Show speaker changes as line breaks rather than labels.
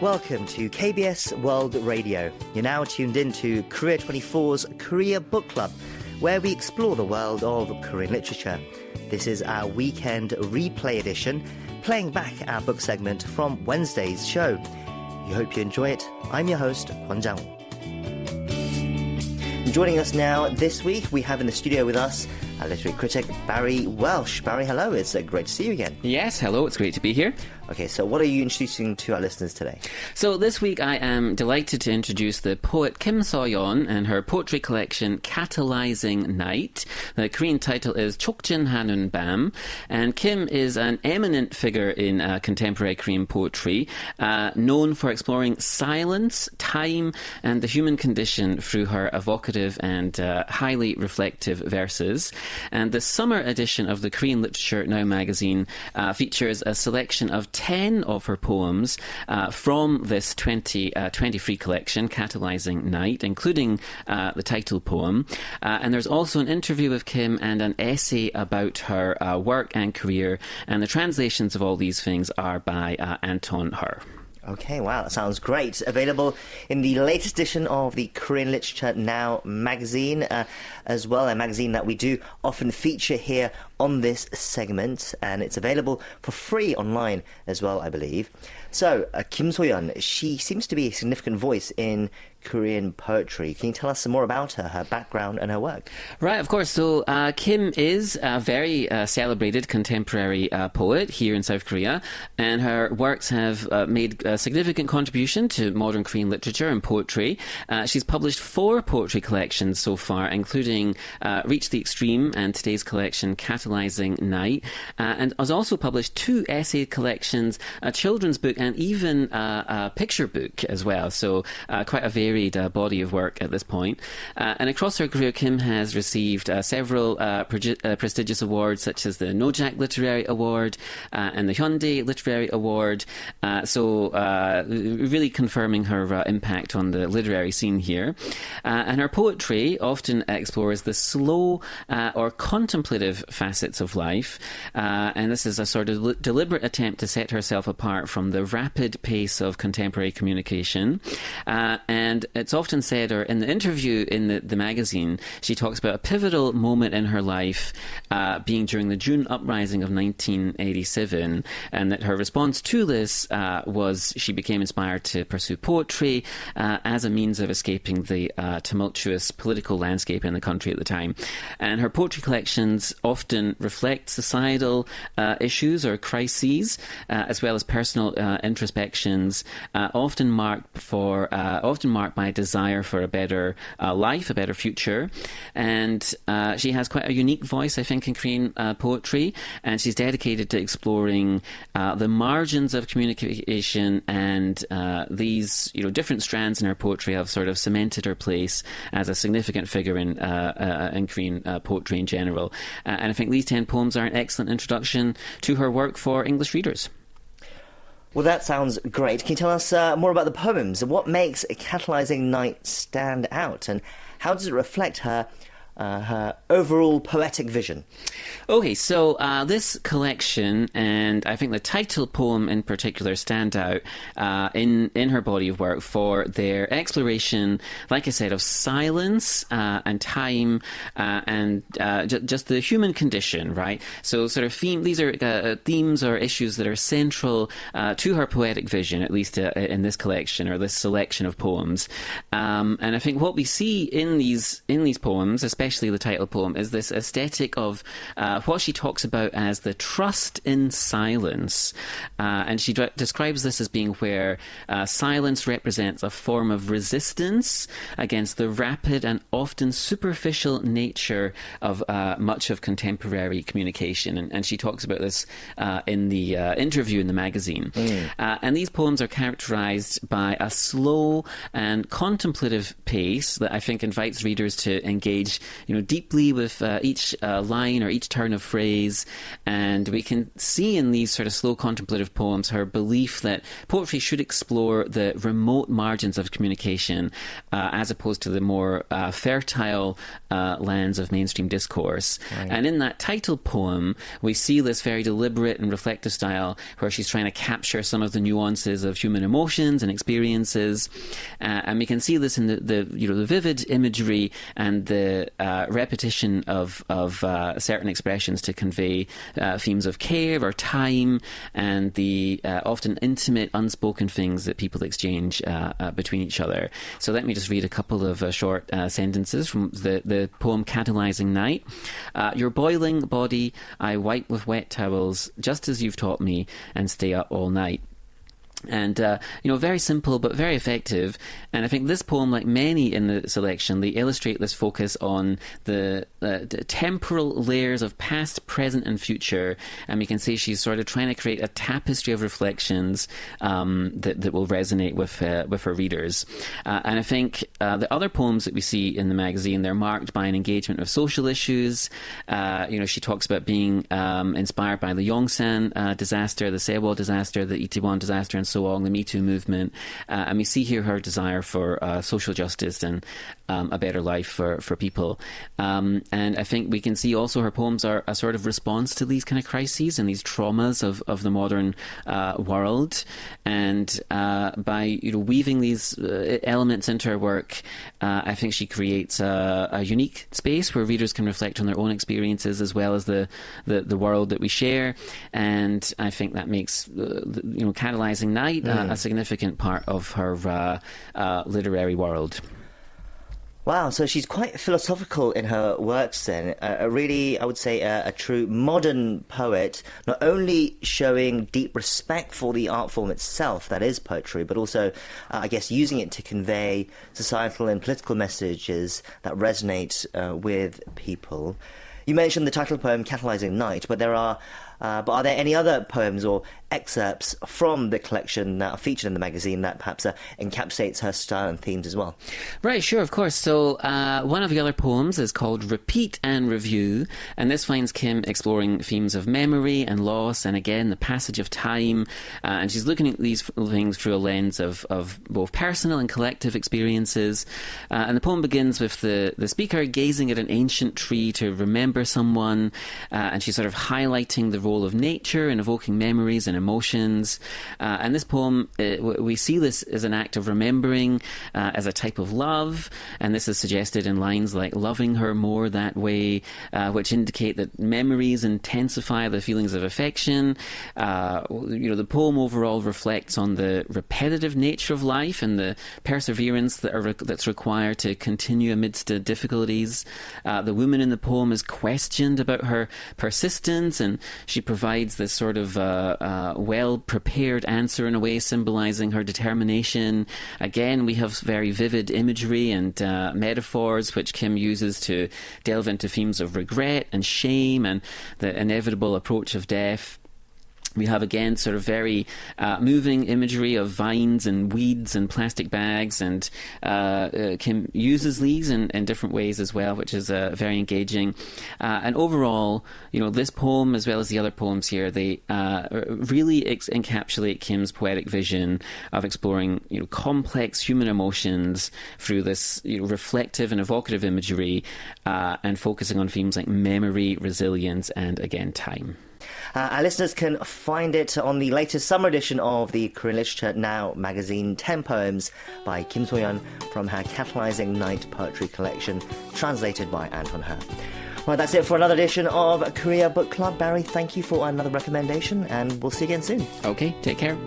Welcome to KBS World Radio. You're now tuned in to Korea24's Korea Book Club, where we explore the world of Korean literature. This is our weekend replay edition, playing back our book segment from Wednesday's show. We hope you enjoy it. I'm your host, Kwon Jang-woo. Joining us now this week, we have in the studio with us our literary critic, Barry Welsh. Barry, hello. It's great to see you again.
Yes, hello. It's great to be here.
Okay, so what are you introducing to our listeners today?
So this week I am delighted to introduce the poet Kim So-yeon and her poetry collection Catalyzing Night. The Korean title is 촉진하는, and Kim is an eminent figure in contemporary Korean poetry, known for exploring silence, time, and the human condition through her evocative and highly reflective verses. And the summer edition of the Korean Literature Now magazine features a selection of 10 of her poems from this 2023 collection, Catalyzing Night, including the title poem. And there's also an interview with Kim and an essay about her work and career. And the translations of all these things are by Anton Her.
Okay, wow, that sounds great. Available in the latest edition of the Korean Literature Now magazine, as well, a magazine that we do often feature here on this segment, and it's available for free online as well, I believe. So, Kim So-yeon, she seems to be a significant voice in Korean poetry. Can you tell us some more about her, her background and her work?
Right, of course. So Kim is a very celebrated contemporary poet here in South Korea, and her works have made a significant contribution to modern Korean literature and poetry. She's published 4 poetry collections so far, including Reach the Extreme and today's collection Catalyzing Night, and has also published 2 essay collections, a children's book, and even a picture book as well. So quite a varied body of work at this point. And across her career, Kim has received several prestigious awards, such as the Nojak Literary Award and the Hyundai Literary Award. So really confirming her impact on the literary scene here. And her poetry often explores the slow or contemplative facets of life. And this is a sort of deliberate attempt to set herself apart from the rapid pace of contemporary communication. And it's often said, or in the interview in the magazine, she talks about a pivotal moment in her life being during the June uprising of 1987, and that her response to this was she became inspired to pursue poetry as a means of escaping the tumultuous political landscape in the country at the time. And her poetry collections often reflect societal issues or crises, as well as personal introspections, often marked by a desire for a better life, a better future. And she has quite a unique voice, I think, in Korean poetry, and she's dedicated to exploring the margins of communication, and these different strands in her poetry have sort of cemented her place as a significant figure in Korean poetry in general. And I think these 10 poems are an excellent introduction to her work for English readers.
Well, that sounds great. Can you tell us more about the poems? What makes Catalyzing Night stand out, and how does it reflect her overall poetic vision?
Okay, so this collection, and I think the title poem in particular, stand out in her body of work for their exploration, like I said, of silence and time and just the human condition, right? So sort of these are themes or issues that are central to her poetic vision, at least in this collection or this selection of poems. And I think what we see in these poems, especially the title poem, is this aesthetic of what she talks about as the trust in silence. And she describes this as being where silence represents a form of resistance against the rapid and often superficial nature of much of contemporary communication. And she talks about this in the interview in the magazine. And these poems are characterized by a slow and contemplative pace that I think invites readers to engage deeply with each line or each turn of phrase. And we can see in these sort of slow contemplative poems her belief that poetry should explore the remote margins of communication as opposed to the more fertile lands of mainstream discourse. Right. And in that title poem, we see this very deliberate and reflective style where she's trying to capture some of the nuances of human emotions and experiences. And we can see this in the vivid imagery and the repetition of certain expressions to convey themes of care or time and the often intimate, unspoken things that people exchange between each other. So let me just read a couple of short sentences from the poem Catalyzing Night. Your boiling body I wipe with wet towels, just as you've taught me, and stay up all night. And, very simple but very effective. And I think this poem, like many in the selection, they illustrate this focus on the temporal layers of past, present and future. And we can see she's sort of trying to create a tapestry of reflections that will resonate with her readers. And I think the other poems that we see in the magazine, they're marked by an engagement with social issues. She talks about being inspired by the Yongsan disaster, the Sewol disaster, the Itaewon disaster, and so on, the Me Too movement. And we see here her desire for social justice and a better life for people. And I think we can see also her poems are a sort of response to these kind of crises and these traumas of the modern world. And by weaving these elements into her work, I think she creates a unique space where readers can reflect on their own experiences as well as the world that we share. And I think that makes Catalyzing Night a significant part of her literary world.
Wow, so she's quite philosophical in her works then. Really, I would say, a true modern poet, not only showing deep respect for the art form itself, that is poetry, but also, I guess, using it to convey societal and political messages that resonate with people. You mentioned the title poem, Catalyzing Night, but are there any other poems or excerpts from the collection that are featured in the magazine that perhaps encapsulates her style and themes as well?
Right, sure, of course. So one of the other poems is called Repeat and Review, and this finds Kim exploring themes of memory and loss and, again, the passage of time. And she's looking at these things through a lens of both personal and collective experiences. And the poem begins with the speaker gazing at an ancient tree to remember someone, and she's sort of highlighting the role of nature in evoking memories and emotions. And this poem, we see this as an act of remembering as a type of love, and this is suggested in lines like loving her more that way, which indicate that memories intensify the feelings of affection. The poem overall reflects on the repetitive nature of life and the perseverance that's required to continue amidst the difficulties. The woman in the poem is questioned about her persistence, and she provides this sort of well-prepared answer in a way, symbolizing her determination. Again, we have very vivid imagery and metaphors which Kim uses to delve into themes of regret and shame and the inevitable approach of death. We have, again, sort of very moving imagery of vines and weeds and plastic bags, and Kim uses these in different ways as well, which is very engaging. And overall, this poem, as well as the other poems here, they really encapsulate Kim's poetic vision of exploring, complex human emotions through this, reflective and evocative imagery, and focusing on themes like memory, resilience, and, again, time.
Our listeners can find it on the latest summer edition of the Korean Literature Now magazine, 10 poems by Kim So-yeon from her Catalyzing Night poetry collection, translated by Anton He. Well, that's it for another edition of Korea Book Club. Barry, thank you for another recommendation, and we'll see you again soon.
Okay, take care.